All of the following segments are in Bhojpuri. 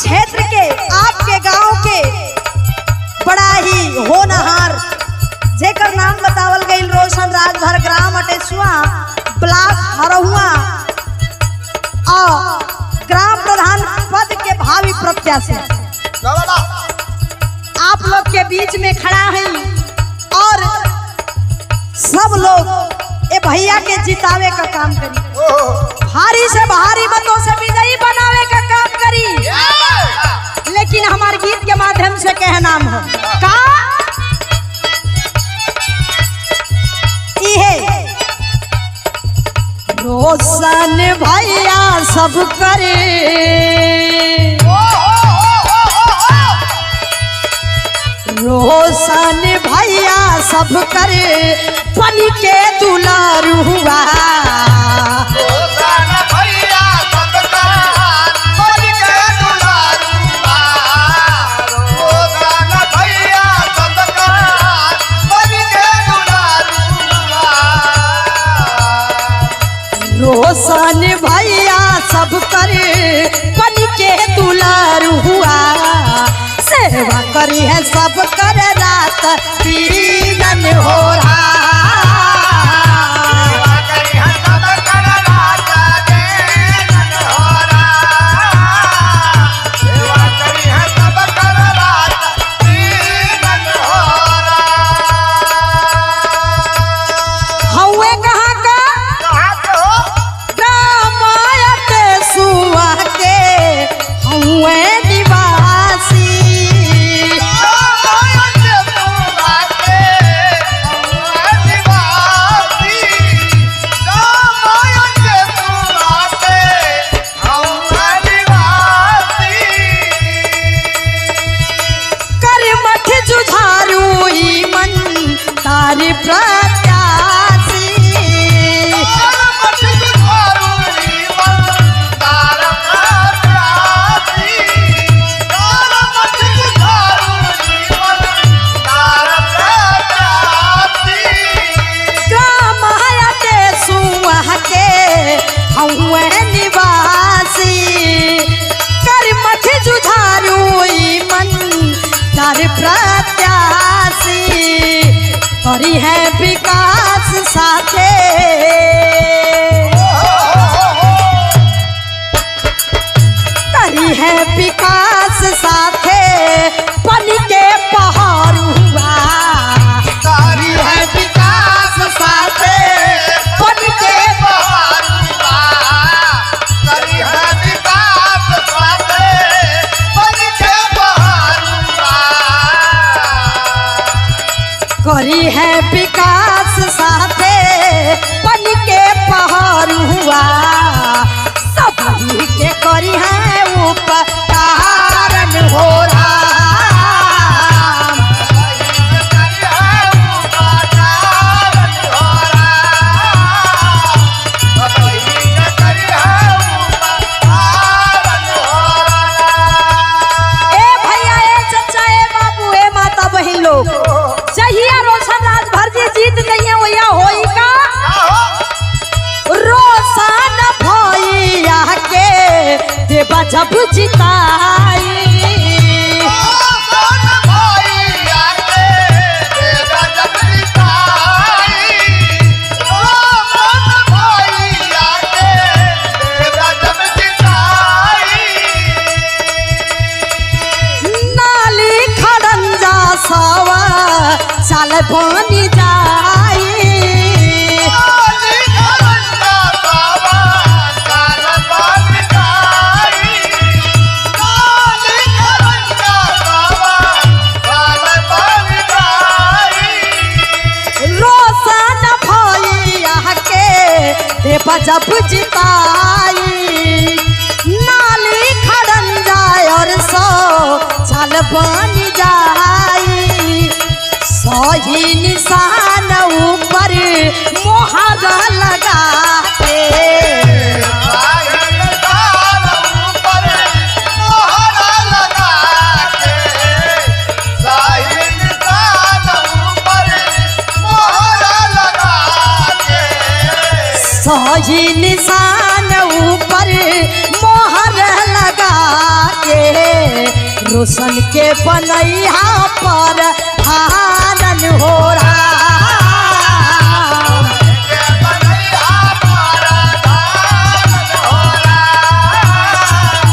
क्षेत्र के आपके गांव के बड़ा ही होनहार जेकर नाम बतावल गई रोशन राजभर ग्राम अटेसुआ ब्लॉक हरहुआ और ग्राम प्रधान पद के भावी प्रत्याशी आप लोग के बीच में खड़ा है और सब लोग ए भैया के जितावे का काम करी, भारी से भारी मतों से विजयी बनावे का काम करी। लेकिन हमारे गीत के माध्यम से कह नाम हो का इहे रोशन भैया सब करे, रोशन भैया सब करे बन के दुलारू हुआ। रोशन भैया सब करे बन के दुलारू हुआ। रोशन भैया सब करे बन के दुलारू हुआ। रोशन भैया सब करे बन के दुलारू हुआ। सेवा करी है सब कर रात दिन हो रहा। सेवा करी है सब कर रात दिन हो रहा। सेवा करी है सब कर रात दिन हो रहा। हवे कहाँ का कहाँ के हो? ग्राम अटेसुआ के हवे निवासी। प्रत्याशी ग्राम अटेसुआ के हवे निवासी। कर मठ जुझारू मन तार प्रत्याशी। करी है विकास साथे, करी है विकास साथे बन के पहाड़ हुआ। करी है विकास साथे बन के पहाड़ हुआ। करी है विकास साथे बन के पहाड़ हुआ। करी है विकास साथे बन के पहाड़ हुआ। सभी के करी है उपकार हो रहा। ए भैया ए चाचा ए बाबू ए माता बहन लोग चाहिए रोशन राजभर जी जीत गई वैया होई का रोशन भैया के देवा जब जिताई। नाली खड़ंजा सवा साल बनी जाई। रोशन भैया के देवा जब जिताई। नाली खड़ंजा और सो साल बन जाई। सही निशान ऊपर मोहर लगा के सही निशान ऊपर मोहर लगा के के बनैया पर धानन हो राम के बनैया पर धानन हो राम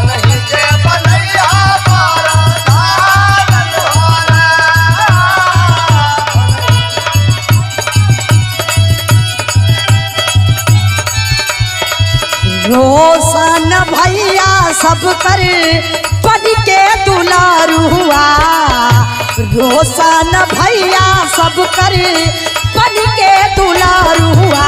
नहीं के बनैया पर धानन हो राम रोशन भैया सब कर बन के दुलारुआ रोशन भैया सब कर बन के दुलारुआ